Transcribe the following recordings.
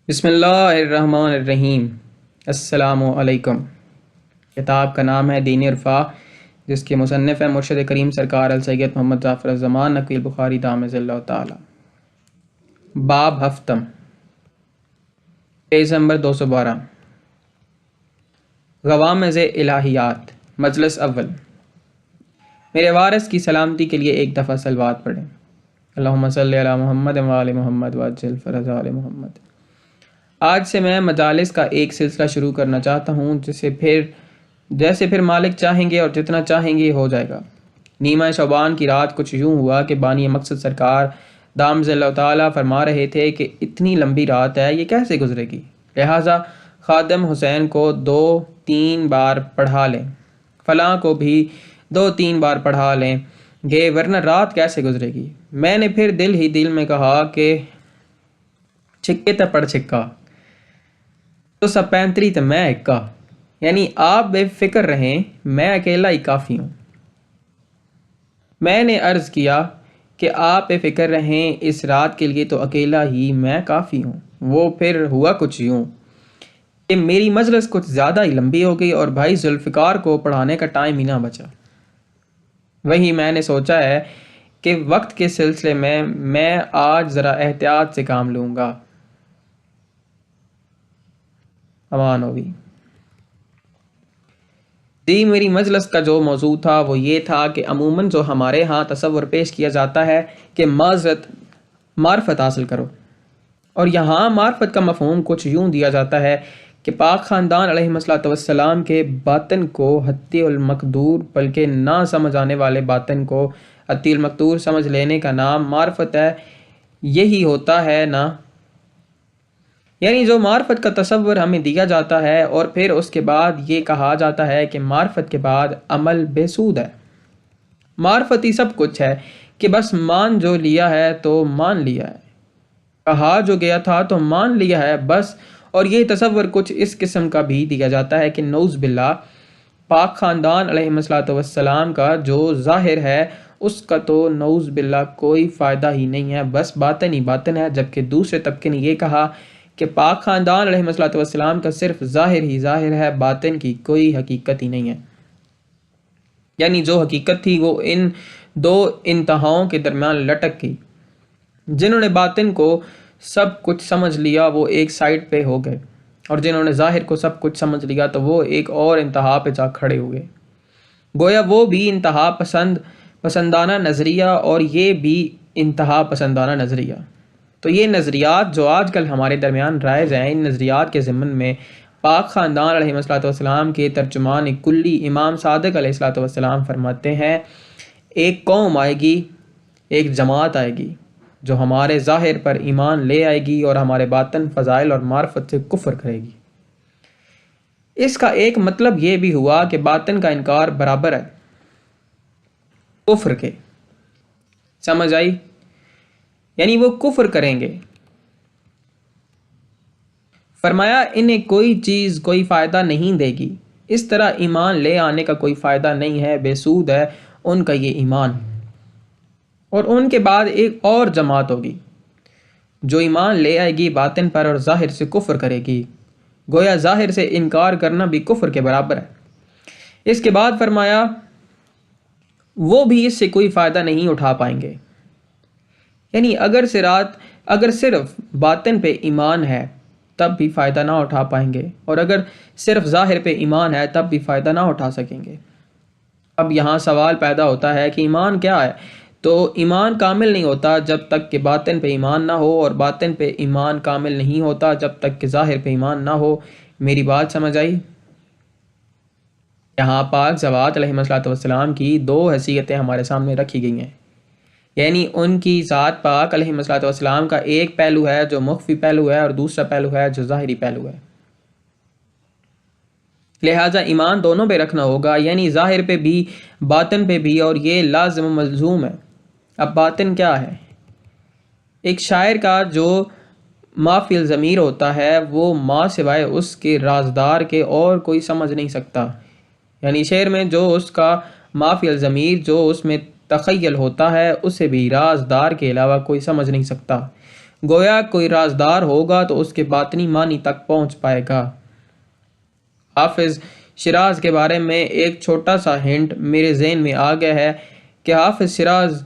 بسم اللہ الرحمن الرحیم۔ السلام علیکم۔ کتاب کا نام ہے دین عرفا، جس کے مصنف ہیں مرشد کریم سرکار السید محمد ظفر الزمان نقی البخاری دامض اللہ تعالی۔ باب ہفتم، پیج نمبر 212۔ غوامض الہیات، مجلس اول۔ میرے وارث کی سلامتی کے لیے ایک دفعہ صلوات پڑھیں۔ اللہم صلی علی محمد و آل محمد وعجل فرج آل محمد۔ آج سے میں مجالس کا ایک سلسلہ شروع کرنا چاہتا ہوں جیسے پھر مالک چاہیں گے اور جتنا چاہیں گے ہو جائے گا۔ نیمہ شعبان کی رات کچھ یوں ہوا کہ بانی مقصد سرکار دامض اللہ تعالیٰ فرما رہے تھے کہ اتنی لمبی رات ہے، یہ کیسے گزرے گی، لہٰذا خادم حسین کو 2-3 بار پڑھا لیں، فلاں کو بھی 2-3 بار پڑھا لیں گے، ورنہ رات کیسے گزرے گی۔ میں نے پھر دل ہی دل میں کہا کہ چھکے تے پڑ چھکا تو سب 35 تے میں اکا، یعنی آپ بے فکر رہیں، میں اکیلا ہی کافی ہوں۔ میں نے عرض کیا کہ آپ بے فکر رہیں اس رات کے لیے تو اکیلا ہی میں کافی ہوں۔ وہ پھر ہوا کچھ یوں کہ میری مجلس کچھ زیادہ ہی لمبی ہو گئی اور بھائی ذوالفقار کو پڑھانے کا ٹائم ہی نہ بچا۔ وہی میں نے سوچا ہے کہ وقت کے سلسلے میں آج ذرا احتیاط سے کام لوں گا۔ امان ہوگی جی۔ میری مجلس کا جو موضوع تھا وہ یہ تھا کہ عموماً جو ہمارے ہاں تصور پیش کیا جاتا ہے کہ معرفت حاصل کرو، اور یہاں معرفت کا مفہوم کچھ یوں دیا جاتا ہے کہ پاک خاندان علیہ الصلوۃ والسلام کے باطن کو حتی المقدور، بلکہ نہ سمجھ آنے والے باطن کو حتی المقدور سمجھ لینے کا نام معرفت ہے۔ یہی ہوتا ہے نا، یعنی جو معرفت کا تصور ہمیں دیا جاتا ہے اور پھر اس کے بعد یہ کہا جاتا ہے کہ معرفت کے بعد عمل بے سود ہے۔ معرفت ہی سب کچھ ہے کہ بس مان جو لیا ہے تو مان لیا ہے، کہا جو گیا تھا تو مان لیا ہے بس۔ اور یہ تصور کچھ اس قسم کا بھی دیا جاتا ہے کہ نعوذ باللہ پاک خاندان علیہ الصلوۃ والسلام کا جو ظاہر ہے اس کا تو نعوذ باللہ کوئی فائدہ ہی نہیں ہے، بس باطن ہی باطن ہے۔ جبکہ دوسرے طبقے نے یہ کہا کہ پاک خاندان علیہ الصلوۃ والسلام کا صرف ظاہر ہی ظاہر ہے، باطن کی کوئی حقیقت ہی نہیں ہے۔ یعنی جو حقیقت تھی وہ ان دو انتہاؤں کے درمیان لٹک گئی۔ جنہوں نے باطن کو سب کچھ سمجھ لیا وہ ایک سائٹ پہ ہو گئے، اور جنہوں نے ظاہر کو سب کچھ سمجھ لیا تو وہ ایک اور انتہا پہ جا کھڑے ہوئے۔ گویا وہ بھی انتہا پسندانہ نظریہ اور یہ بھی انتہا پسندانہ نظریہ۔ تو یہ نظریات جو آج کل ہمارے درمیان رائج ہیں، ان نظریات کے ضمن میں پاک خاندان علیہ الصلوۃ والسلام کے ترجمان کلی امام صادق علیہ الصلوۃ والسلام فرماتے ہیں، ایک قوم آئے گی، ایک جماعت آئے گی جو ہمارے ظاہر پر ایمان لے آئے گی اور ہمارے باطن فضائل اور معرفت سے کفر کرے گی۔ اس کا ایک مطلب یہ بھی ہوا کہ باطن کا انکار برابر ہے کفر کے، سمجھ آئی؟ یعنی وہ کفر کریں گے۔ فرمایا انہیں کوئی چیز کوئی فائدہ نہیں دے گی، اس طرح ایمان لے آنے کا کوئی فائدہ نہیں ہے، بے سود ہے ان کا یہ ایمان۔ اور ان کے بعد ایک اور جماعت ہوگی جو ایمان لے آئے گی باطن پر اور ظاہر سے کفر کرے گی، گویا ظاہر سے انکار کرنا بھی کفر کے برابر ہے۔ اس کے بعد فرمایا وہ بھی اس سے کوئی فائدہ نہیں اٹھا پائیں گے۔ یعنی اگر صرف باطن پہ ایمان ہے تب بھی فائدہ نہ اٹھا پائیں گے، اور اگر صرف ظاہر پہ ایمان ہے تب بھی فائدہ نہ اٹھا سکیں گے۔ اب یہاں سوال پیدا ہوتا ہے کہ ایمان کیا ہے؟ تو ایمان کامل نہیں ہوتا جب تک کہ باطن پہ ایمان نہ ہو، اور باطن پہ ایمان کامل نہیں ہوتا جب تک کہ ظاہر پہ ایمان نہ ہو۔ میری بات سمجھ آئی؟ یہاں پاک ذوات علیہ الصلوۃ والسلام کی 2 حیثیتیں ہمارے سامنے رکھی گئی ہیں، یعنی ان کی ذات پاک علیہ الصلوۃ والسلام کا ایک پہلو ہے جو مخفی پہلو ہے اور دوسرا پہلو ہے جو ظاہری پہلو ہے، لہٰذا ایمان دونوں پہ رکھنا ہوگا، یعنی ظاہر پہ بھی باطن پہ بھی، اور یہ لازم و ملزوم ہے۔ اب باطن کیا ہے؟ ایک شاعر کا جو ما فی الضمیر ہوتا ہے وہ ما سوائے اس کے رازدار کے اور کوئی سمجھ نہیں سکتا، یعنی شعر میں جو اس کا ما فی الضمیر جو اس میں تخیل ہوتا ہے اسے بھی رازدار کے علاوہ کوئی سمجھ نہیں سکتا۔ گویا کوئی رازدار ہوگا تو اس کے باطنی معنی تک پہنچ پائے گا۔ حافظ شیراز کے بارے میں ایک چھوٹا سا ہنٹ میرے ذہن میں آ گیا ہے کہ حافظ شیراز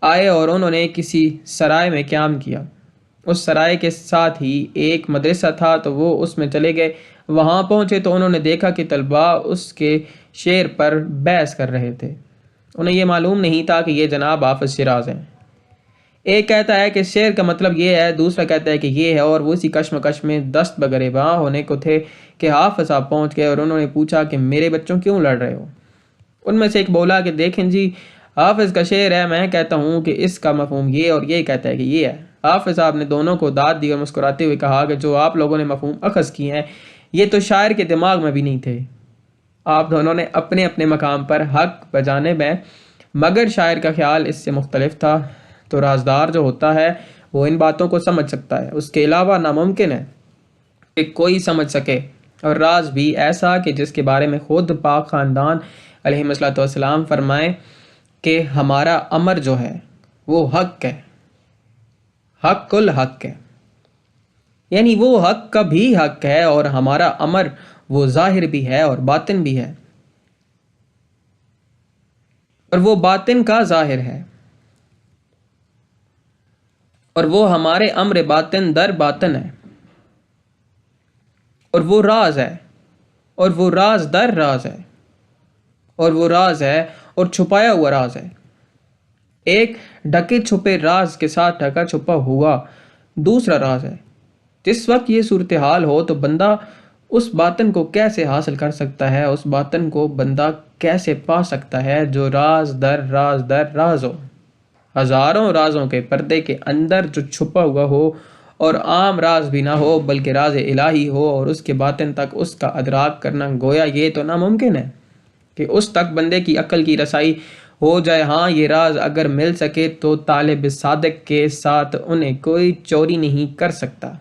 آئے اور انہوں نے کسی سرائے میں قیام کیا۔ اس سرائے کے ساتھ ہی ایک مدرسہ تھا تو وہ اس میں چلے گئے۔ وہاں پہنچے تو انہوں نے دیکھا کہ طلباء اس کے شعر پر بحث کر رہے تھے۔ انہیں یہ معلوم نہیں تھا کہ یہ جناب حافظ شیراز ہیں۔ ایک کہتا ہے کہ شعر کا مطلب یہ ہے، دوسرا کہتا ہے کہ یہ ہے، اور وہ اسی کشمکش میں دست بگریباں ہونے کو تھے کہ حافظ صاحب پہنچ گئے اور انہوں نے پوچھا کہ میرے بچوں کیوں لڑ رہے ہو؟ ان میں سے ایک بولا کہ دیکھیں جی، حافظ کا شعر ہے، میں کہتا ہوں کہ اس کا مفہوم یہ، اور یہ کہتا ہے کہ یہ ہے۔ حافظ صاحب نے دونوں کو داد دی اور مسکراتے ہوئے کہا کہ جو آپ لوگوں نے مفہوم اخذ کیے ہیں یہ تو شاعر کے دماغ میں بھی نہیں تھے۔ آپ دونوں نے اپنے اپنے مقام پر حق بجانب ہیں، مگر شاعر کا خیال اس سے مختلف تھا۔ تو رازدار جو ہوتا ہے وہ ان باتوں کو سمجھ سکتا ہے، اس کے علاوہ ناممکن ہے کہ کوئی سمجھ سکے، اور راز بھی ایسا کہ جس کے بارے میں خود پاک خاندان علیہ السلام فرمائیں کہ ہمارا امر جو ہے وہ حق ہے، حق الحق ہے، یعنی وہ حق کا بھی حق ہے، اور ہمارا امر وہ ظاہر بھی ہے اور باطن بھی ہے، اور وہ باطن کا ظاہر ہے، اور وہ ہمارے امر باطن در باطن ہے، اور وہ راز ہے، اور وہ راز در راز ہے، اور وہ راز ہے اور چھپایا ہوا راز ہے۔ ایک ڈھکے چھپے راز کے ساتھ ڈھکا چھپا ہوا دوسرا راز ہے۔ جس وقت یہ صورتحال ہو تو بندہ اس باطن کو کیسے حاصل کر سکتا ہے، اس باطن کو بندہ کیسے پا سکتا ہے جو راز در راز ہو، ہزاروں رازوں کے پردے کے اندر جو چھپا ہوا ہو، اور عام راز بھی نہ ہو بلکہ راز الہی ہو، اور اس کے باطن تک اس کا ادراک کرنا گویا یہ تو ناممکن ہے کہ اس تک بندے کی عقل کی رسائی ہو جائے۔ ہاں، یہ راز اگر مل سکے تو طالب صادق کے ساتھ انہیں کوئی چوری نہیں کر سکتا،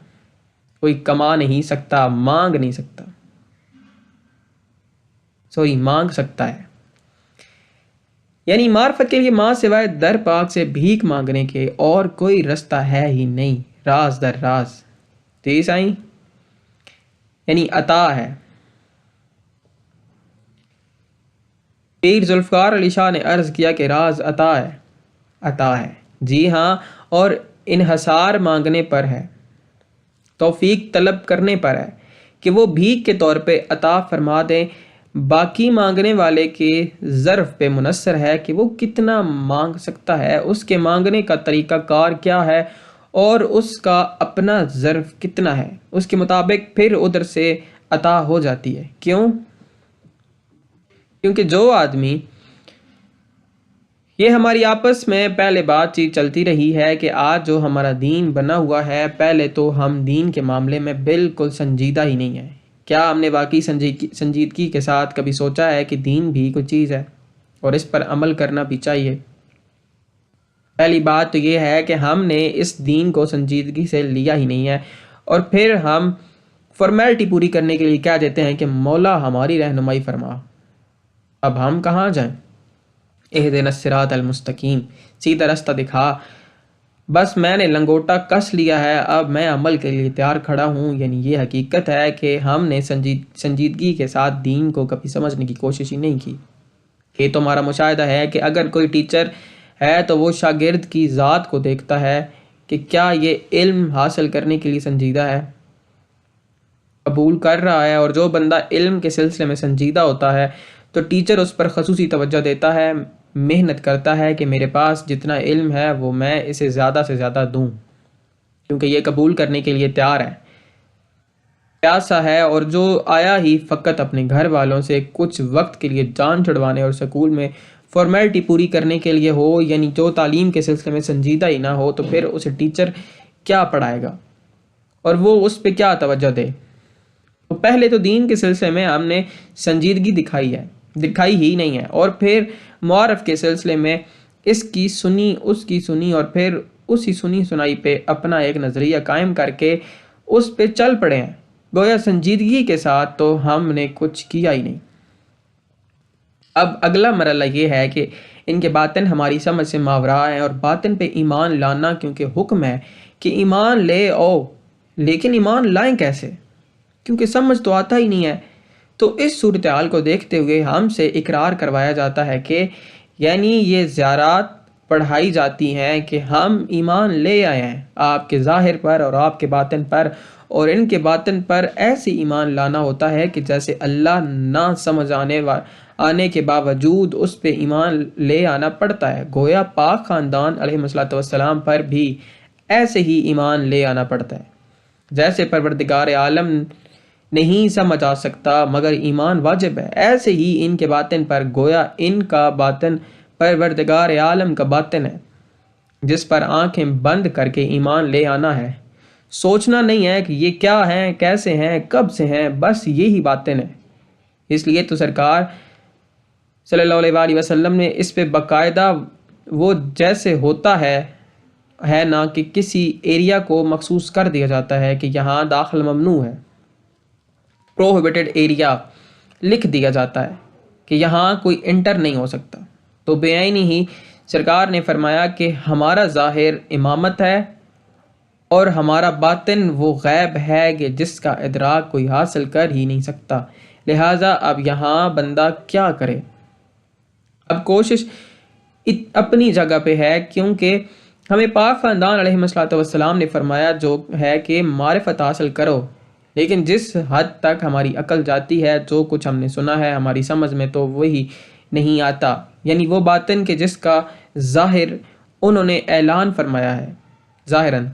کوئی کما نہیں سکتا، مانگ نہیں سکتا، مانگ سکتا ہے۔ یعنی معرفت کے لیے ماں سوائے در پاک سے بھیک مانگنے کے اور کوئی رستہ ہے ہی نہیں، راز در راز۔ جی سائیں، یعنی عطا ہے۔ پیر ذوالفقار علی شاہ نے عرض کیا کہ راز عطا ہے، عطا ہے، جی ہاں، اور انحصار مانگنے پر ہے، توفیق طلب کرنے پر ہے کہ وہ بھیک کے طور پہ عطا فرما دیں، باقی مانگنے والے کے ظرف پہ منحصر ہے کہ وہ کتنا مانگ سکتا ہے، اس کے مانگنے کا طریقہ کار کیا ہے، اور اس کا اپنا ظرف کتنا ہے، اس کے مطابق پھر ادھر سے عطا ہو جاتی ہے۔ کیوں؟ کیونکہ جو آدمی، یہ ہماری آپس میں پہلے بات چیت چلتی رہی ہے کہ آج جو ہمارا دین بنا ہوا ہے، پہلے تو ہم دین کے معاملے میں بالکل سنجیدہ ہی نہیں ہیں۔ کیا ہم نے واقعی سنجیدگی کے ساتھ کبھی سوچا ہے کہ دین بھی کوئی چیز ہے اور اس پر عمل کرنا بھی چاہیے؟ پہلی بات تو یہ ہے کہ ہم نے اس دین کو سنجیدگی سے لیا ہی نہیں ہے، اور پھر ہم فارمیلٹی پوری کرنے کے لیے کہہ دیتے ہیں کہ مولا ہماری رہنمائی فرما۔ اب ہم کہاں جائیں؟ اہدنا الصراط المستقیم، سیدھا رستہ دکھا۔ بس میں نے لنگوٹا کس لیا ہے، اب میں عمل کے لیے تیار کھڑا ہوں۔ یعنی یہ حقیقت ہے کہ ہم نے سنجیدگی کے ساتھ دین کو کبھی سمجھنے کی کوشش ہی نہیں کی۔ یہ تو ہمارا مشاہدہ ہے کہ اگر کوئی ٹیچر ہے تو وہ شاگرد کی ذات کو دیکھتا ہے کہ کیا یہ علم حاصل کرنے کے لیے سنجیدہ ہے، قبول کر رہا ہے، اور جو بندہ علم کے سلسلے میں سنجیدہ ہوتا ہے تو ٹیچر اس پر خصوصی توجہ دیتا ہے، محنت کرتا ہے کہ میرے پاس جتنا علم ہے وہ میں اسے زیادہ سے زیادہ دوں، کیونکہ یہ قبول کرنے کے لیے تیار ہے، پیاسا ہے، اور جو آیا ہی فقط اپنے گھر والوں سے کچھ وقت کے لیے جان چھڑوانے اور سکول میں فارمیلٹی پوری کرنے کے لیے ہو، یعنی جو تعلیم کے سلسلے میں سنجیدہ ہی نہ ہو، تو پھر اسے ٹیچر کیا پڑھائے گا اور وہ اس پہ کیا توجہ دے؟ تو پہلے تو دین کے سلسلے میں ہم نے سنجیدگی دکھائی ہی نہیں ہے، اور پھر معارف کے سلسلے میں اس کی سنی اس کی سنی، اور پھر اسی سنی سنائی پہ اپنا ایک نظریہ قائم کر کے اس پہ چل پڑے ہیں۔ گویا سنجیدگی کے ساتھ تو ہم نے کچھ کیا ہی نہیں۔ اب اگلا مرحلہ یہ ہے کہ ان کے باطن ہماری سمجھ سے ماورا ہیں، اور باطن پہ ایمان لانا کیونکہ حکم ہے کہ ایمان لے آؤ، لیکن ایمان لائیں کیسے؟ کیونکہ سمجھ تو آتا ہی نہیں ہے۔ تو اس صورتحال کو دیکھتے ہوئے ہم سے اقرار کروایا جاتا ہے کہ یعنی یہ زیارات پڑھائی جاتی ہیں کہ ہم ایمان لے آئے ہیں آپ کے ظاہر پر اور آپ کے باطن پر، اور ان کے باطن پر ایسی ایمان لانا ہوتا ہے کہ جیسے اللہ نہ سمجھ آنے کے باوجود اس پہ ایمان لے آنا پڑتا ہے، گویا پاک خاندان علیہ السلام پر بھی ایسے ہی ایمان لے آنا پڑتا ہے۔ جیسے پروردگار عالم نہیں سمجھ آ سکتا مگر ایمان واجب ہے، ایسے ہی ان کے باطن پر گویا ان کا باطن پروردگار عالم کا باطن ہے، جس پر آنکھیں بند کر کے ایمان لے آنا ہے۔ سوچنا نہیں ہے کہ یہ کیا ہیں، کیسے ہیں، کب سے ہیں، بس یہی باطن ہے۔ اس لیے تو سرکار صلی اللہ علیہ وآلہ وسلم نے اس پہ باقاعدہ وہ جیسے ہوتا ہے نا کہ کسی ایریا کو مخصوص کر دیا جاتا ہے کہ یہاں داخل ممنوع ہے، پروہیبٹڈ ایریا لکھ دیا جاتا ہے کہ یہاں کوئی انٹر نہیں ہو سکتا۔ تو بیعینی ہی سرکار نے فرمایا کہ ہمارا ظاہر امامت ہے اور ہمارا باطن وہ غیب ہے کہ جس کا ادراک کوئی حاصل کر ہی نہیں سکتا۔ لہٰذا اب یہاں بندہ کیا کرے؟ اب کوشش اپنی جگہ پہ ہے، کیونکہ ہمیں پاک خاندان علیہ السلام نے فرمایا جو ہے کہ معرفت حاصل کرو، لیکن جس حد تک ہماری عقل جاتی ہے، جو کچھ ہم نے سنا ہے ہماری سمجھ میں تو وہی نہیں آتا، یعنی وہ باطن کہ جس کا ظاہر انہوں نے اعلان فرمایا ہے ظاہراً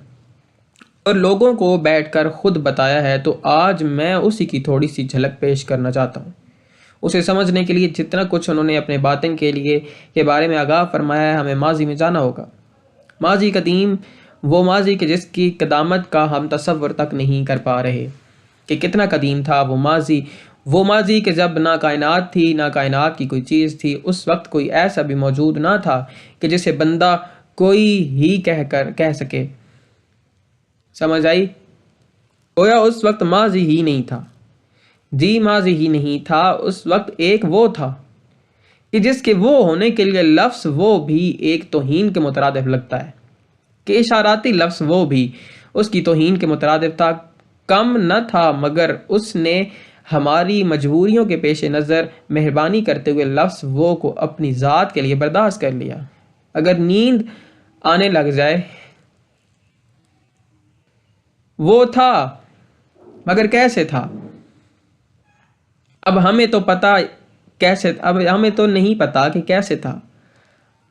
اور لوگوں کو بیٹھ کر خود بتایا ہے۔ تو آج میں اسی کی تھوڑی سی جھلک پیش کرنا چاہتا ہوں۔ اسے سمجھنے کے لیے جتنا کچھ انہوں نے اپنے باطن کے بارے میں آگاہ فرمایا ہے، ہمیں ماضی میں جانا ہوگا۔ ماضی قدیم، وہ ماضی کہ جس کی قدامت کا ہم تصور تک نہیں کر پا رہے کہ کتنا قدیم تھا وہ ماضی کہ جب نہ کائنات تھی، نہ کائنات کی کوئی چیز تھی، اس وقت کوئی ایسا بھی موجود نہ تھا کہ جسے بندہ کوئی ہی کہہ سکے۔ سمجھ آئی؟ گویا اس وقت ماضی ہی نہیں تھا، جی ماضی ہی نہیں تھا، اس وقت ایک وہ تھا کہ جس کے وہ ہونے کے لیے لفظ وہ بھی ایک توہین کے مترادف لگتا ہے، کہ اشاراتی لفظ وہ بھی اس کی توہین کے مترادف تھا، کم نہ تھا مگر اس نے ہماری مجبوریوں کے پیش نظر مہربانی کرتے ہوئے لفظ وہ کو اپنی ذات کے لیے برداشت کر لیا۔ اگر نیند آنے لگ جائے، وہ تھا مگر کیسے تھا؟ اب ہمیں تو نہیں پتا کہ کیسے تھا۔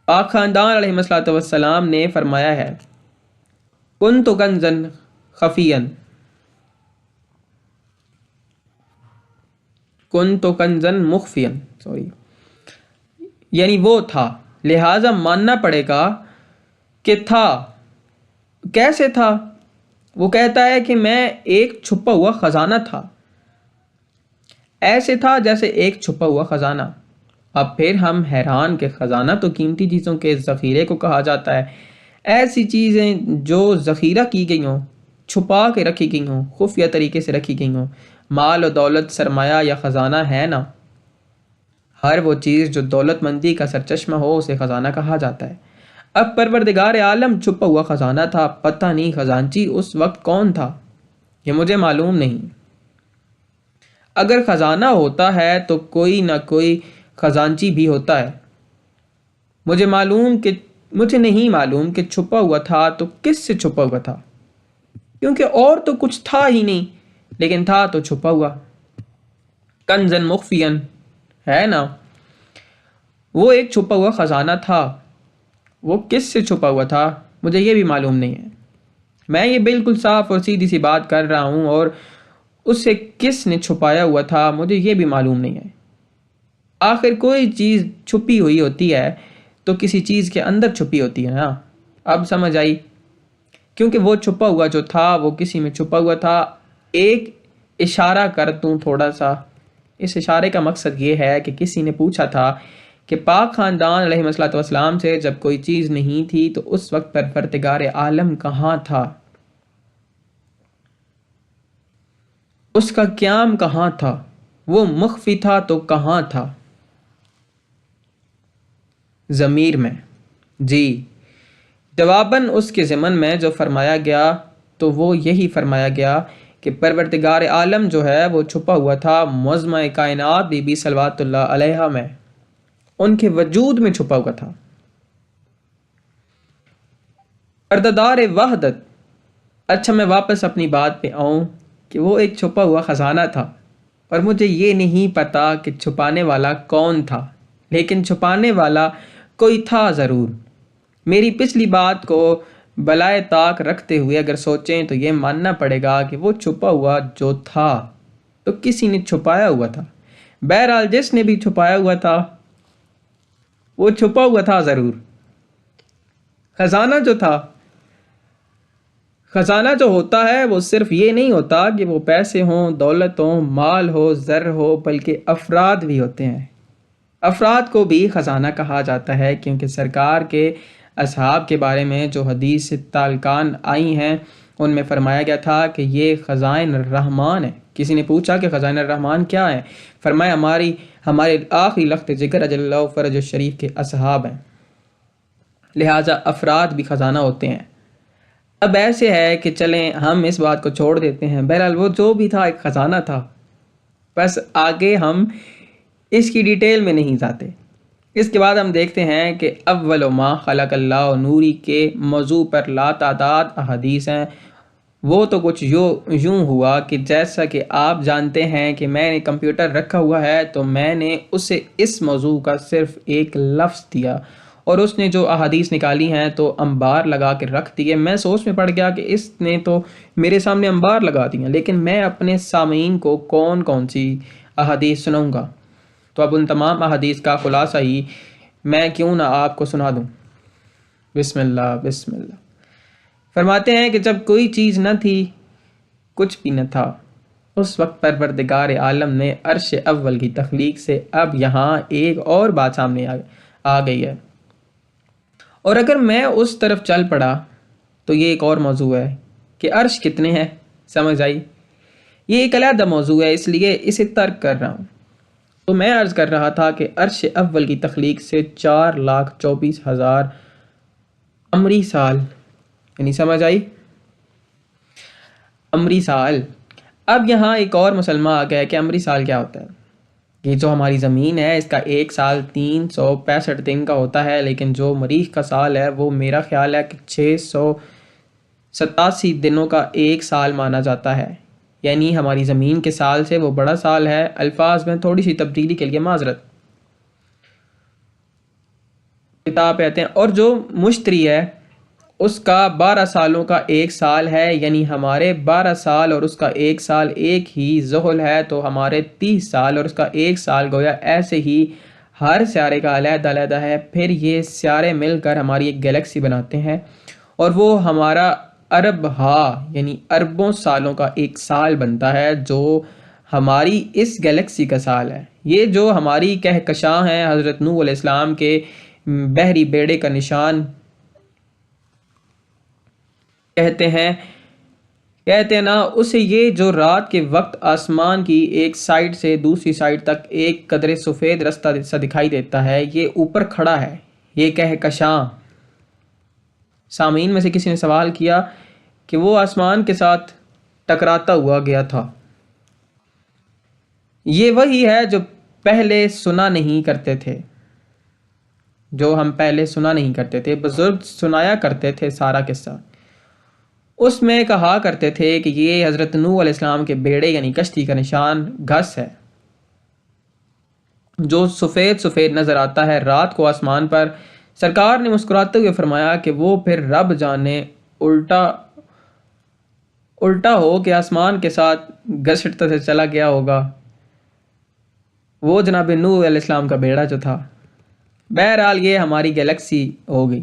پاک خاندان علیہ السلام نے فرمایا ہے کنت کنزا خفیا، کنت کنزا مخفیا، یعنی وہ تھا، لہٰذا ماننا پڑے گا کہ تھا۔ کیسے تھا؟ وہ کہتا ہے کہ میں ایک چھپا ہوا خزانہ تھا، ایسے تھا جیسے ایک چھپا ہوا خزانہ۔ اب پھر ہم حیران کہ خزانہ تو قیمتی چیزوں کے ذخیرے کو کہا جاتا ہے، ایسی چیزیں جو ذخیرہ کی گئی ہوں، چھپا کے رکھی گئی ہوں، خفیہ طریقے سے رکھی گئی ہوں۔ مال و دولت سرمایہ یا خزانہ ہے نا، ہر وہ چیز جو دولت مندی کا سرچشمہ ہو اسے خزانہ کہا جاتا ہے۔ اب پروردگار عالم چھپا ہوا خزانہ تھا، پتہ نہیں خزانچی اس وقت کون تھا، یہ مجھے معلوم نہیں۔ اگر خزانہ ہوتا ہے تو کوئی نہ کوئی خزانچی بھی ہوتا ہے۔ مجھے نہیں معلوم کہ چھپا ہوا تھا تو کس سے چھپا ہوا تھا، کیونکہ اور تو کچھ تھا ہی نہیں، لیکن تھا تو چھپا ہوا۔ کنزن مخفین ہے نا، وہ ایک چھپا ہوا خزانہ تھا، وہ کس سے چھپا ہوا تھا مجھے یہ بھی معلوم نہیں ہے۔ میں یہ بالکل صاف اور سیدھی سی بات کر رہا ہوں، اور اسے کس نے چھپایا ہوا تھا مجھے یہ بھی معلوم نہیں ہے۔ آخر کوئی چیز چھپی ہوئی ہوتی ہے تو کسی چیز کے اندر چھپی ہوتی ہے نا۔ اب سمجھ آئی؟ کیونکہ وہ چھپا ہوا جو تھا وہ کسی میں چھپا ہوا تھا۔ ایک اشارہ کر دوں تھوڑا سا، اس اشارے کا مقصد یہ ہے کہ کسی نے پوچھا تھا کہ پاک خاندان علیہ السلام سے جب کوئی چیز نہیں تھی تو اس وقت پر پروردگار عالم کہاں تھا، اس کا قیام کہاں تھا، وہ مخفی تھا تو کہاں تھا؟ ضمیر میں، جی جواباً اس کے ضمن میں جو فرمایا گیا تو وہ یہی فرمایا گیا کہ پروردگار عالم جو ہے وہ چھپا ہوا تھا معظمہ کائنات بی بی صلوات اللہ علیہا میں، ان کے وجود میں چھپا ہوا تھا۔ پردادار وحدت، اچھا میں واپس اپنی بات پہ آؤں کہ وہ ایک چھپا ہوا خزانہ تھا، اور مجھے یہ نہیں پتا کہ چھپانے والا کون تھا، لیکن چھپانے والا کوئی تھا ضرور۔ میری پچھلی بات کو بلائے طاق رکھتے ہوئے اگر سوچیں تو یہ ماننا پڑے گا کہ وہ چھپا ہوا جو تھا تو کسی نے چھپایا ہوا تھا۔ بہرحال جس نے بھی چھپایا ہوا تھا وہ چھپا ہوا تھا ضرور۔ خزانہ جو تھا، خزانہ جو ہوتا ہے وہ صرف یہ نہیں ہوتا کہ وہ پیسے ہوں، دولت ہوں، مال ہو، زر ہو، بلکہ افراد بھی ہوتے ہیں۔ افراد کو بھی خزانہ کہا جاتا ہے کیونکہ سرکار کے اصحاب کے بارے میں جو حدیث تعلقان آئی ہیں ان میں فرمایا گیا تھا کہ یہ خزائن الرحمن ہے۔ کسی نے پوچھا کہ خزائن الرحمن کیا ہے؟ فرمایا ہمارے آخری لخت ذکر اجل اللہ فرج الشریف کے اصحاب ہیں، لہٰذا افراد بھی خزانہ ہوتے ہیں۔ اب ایسے ہے کہ چلیں ہم اس بات کو چھوڑ دیتے ہیں، بہرحال وہ جو بھی تھا ایک خزانہ تھا، بس آگے ہم اس کی ڈیٹیل میں نہیں جاتے۔ اس کے بعد ہم دیکھتے ہیں کہ اول ما خلق اللہ نوری کے موضوع پر لا تعداد احادیث ہیں۔ وہ تو کچھ یوں ہوا کہ جیسا کہ آپ جانتے ہیں کہ میں نے کمپیوٹر رکھا ہوا ہے تو میں نے اسے اس موضوع کا صرف ایک لفظ دیا اور اس نے جو احادیث نکالی ہیں تو انبار لگا کے رکھ دیے۔ میں سوچ میں پڑ گیا کہ اس نے تو میرے سامنے انبار لگا دیا، لیکن میں اپنے سامعین کو کون کون سی احادیث سناؤں گا؟ تو اب ان تمام احادیث کا خلاصہ ہی میں کیوں نہ آپ کو سنا دوں۔ بسم اللہ بسم اللہ۔ فرماتے ہیں کہ جب کوئی چیز نہ تھی، کچھ بھی نہ تھا، اس وقت پروردگار عالم نے عرش اول کی تخلیق سے اب یہاں ایک اور بات سامنے آ گئی ہے، اور اگر میں اس طرف چل پڑا تو یہ ایک اور موضوع ہے کہ عرش کتنے ہیں، سمجھ آئی؟ یہ ایک علیحدہ موضوع ہے، اس لیے اسے ترک کر رہا ہوں۔ تو میں عرض کر رہا تھا کہ عرش اول کی تخلیق سے 4,24,000 قمری سال، یعنی سمجھ آئی؟ قمری سال۔ اب یہاں ایک اور مسلمہ آ گیا کہ قمری سال کیا ہوتا ہے۔ یہ جو ہماری زمین ہے اس کا ایک سال 365 دن کا ہوتا ہے، لیکن جو مریخ کا سال ہے وہ میرا خیال ہے کہ 687 دنوں کا ایک سال مانا جاتا ہے، یعنی ہماری زمین کے سال سے وہ بڑا سال ہے۔ الفاظ میں تھوڑی سی تبدیلی کے لیے معذرت۔ کتاب کہتے ہیں اور جو مشتری ہے اس کا 12 سالوں کا ایک سال ہے، یعنی ہمارے 12 سال اور اس کا ایک سال ایک ہی زحل ہے تو ہمارے 30 سال اور اس کا ایک سال گویا ایسے ہی ہر سیارے کا علیحدہ علیحدہ ہے۔ پھر یہ سیارے مل کر ہماری ایک گلیکسی بناتے ہیں اور وہ ہمارا ارب یعنی اربوں سالوں کا ایک سال بنتا ہے جو ہماری اس گلیکسی کا سال ہے۔ یہ جو ہماری کہکشاں ہیں حضرت نوح علیہ السلام کے بحری بیڑے کا نشان کہتے ہیں نا اسے، یہ جو رات کے وقت آسمان کی ایک سائڈ سے دوسری سائڈ تک ایک قدرے سفید رستہ سا دکھائی دیتا ہے، یہ اوپر کھڑا ہے، یہ کہکشاں۔ سامعین میں سے کسی نے سوال کیا کہ وہ آسمان کے ساتھ ٹکراتا ہوا گیا تھا۔ یہ وہی ہے جو پہلے سنا نہیں کرتے تھے، جو ہم پہلے سنا نہیں کرتے تھے۔ بزرگ سنایا کرتے تھے سارا قصہ، اس میں کہا کرتے تھے کہ یہ حضرت نوح علیہ السلام کے بیڑے یعنی کشتی کا نشان گھس ہے جو سفید سفید نظر آتا ہے رات کو آسمان پر۔ سرکار نے مسکراتے ہوئے فرمایا کہ وہ پھر رب جانے الٹا ہو کہ آسمان کے ساتھ گھسٹتا سے چلا گیا ہوگا، وہ جناب نوح علیہ السلام کا بیڑا جو تھا۔ بہرحال یہ ہماری گلیکسی ہو گئی،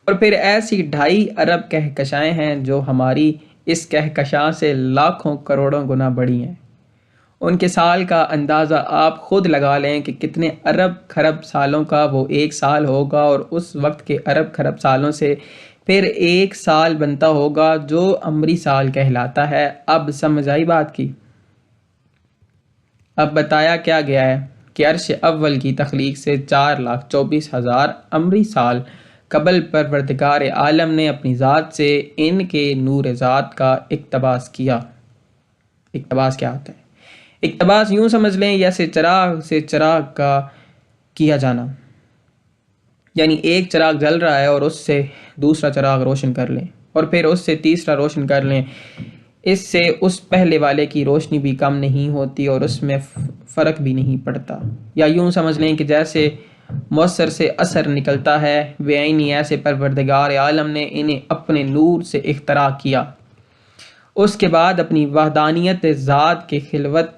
اور پھر ایسی 2.5 ارب کہکشائیں ہیں جو ہماری اس کہکشاں سے لاکھوں کروڑوں گنا بڑی ہیں۔ ان کے سال کا اندازہ آپ خود لگا لیں کہ کتنے ارب خرب سالوں کا وہ ایک سال ہوگا، اور اس وقت کے ارب خرب سالوں سے پھر ایک سال بنتا ہوگا جو قمری سال کہلاتا ہے۔ اب سمجھ آئی بات کی؟ اب بتایا کیا گیا ہے کہ عرش اول کی تخلیق سے 4,24,000 قمری سال قبل پروردگار عالم نے اپنی ذات سے ان کے نور ذات کا اقتباس کیا۔ اقتباس کیا ہوتا ہے؟ اقتباس یوں سمجھ لیں جیسے چراغ سے چراغ کا کیا جانا، یعنی ایک چراغ جل رہا ہے اور اس سے دوسرا چراغ روشن کر لیں اور پھر اس سے تیسرا روشن کر لیں، اس سے اس پہلے والے کی روشنی بھی کم نہیں ہوتی اور اس میں فرق بھی نہیں پڑتا۔ یا یوں سمجھ لیں کہ جیسے مؤثر سے اثر نکلتا ہے، بے عینی ایسے پروردگار عالم نے انہیں اپنے نور سے اختراع کیا، اس کے بعد اپنی وحدانیت ذات کے خلوت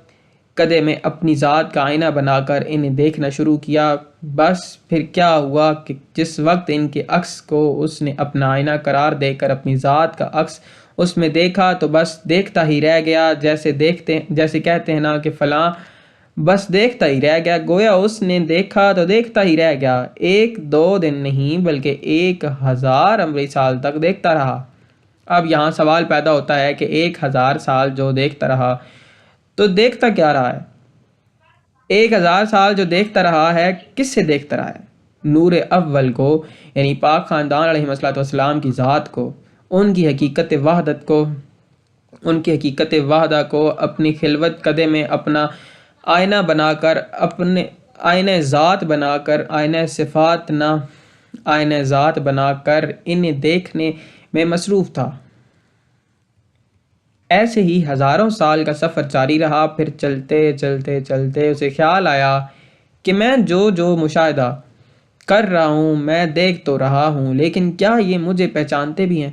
قدے میں اپنی ذات کا آئینہ بنا کر انہیں دیکھنا شروع کیا۔ بس پھر کیا ہوا کہ جس وقت ان کے عکس کو اس نے اپنا آئینہ قرار دے کر اپنی ذات کا عکس اس میں دیکھا تو بس دیکھتا ہی رہ گیا، جیسے کہتے ہیں نا کہ فلاں بس دیکھتا ہی رہ گیا، گویا اس نے دیکھا تو دیکھتا ہی رہ گیا، 1-2 دن نہیں بلکہ 1000 عمری سال تک دیکھتا رہا۔ اب یہاں سوال پیدا ہوتا ہے کہ 1000 سال جو دیکھتا رہا تو دیکھتا کیا رہا ہے؟ 1000 سال جو دیکھتا رہا ہے کس سے دیکھتا رہا ہے؟ نور اول کو، یعنی پاک خاندان علیہ السلام کی ذات کو، ان کی حقیقت وحدت کو، ان کی حقیقت وحدہ کو اپنی خلوت قدے میں اپنا آئینہ بنا کر، اپنے آئینہ ذات بنا کر، آئینہ صفات نہ آئینہ ذات بنا کر انہیں دیکھنے میں مصروف تھا۔ ایسے ہی ہزاروں سال کا سفر جاری رہا، پھر چلتے چلتے چلتے اسے خیال آیا کہ میں جو مشاہدہ کر رہا ہوں میں دیکھ تو رہا ہوں، لیکن کیا یہ مجھے پہچانتے بھی ہیں؟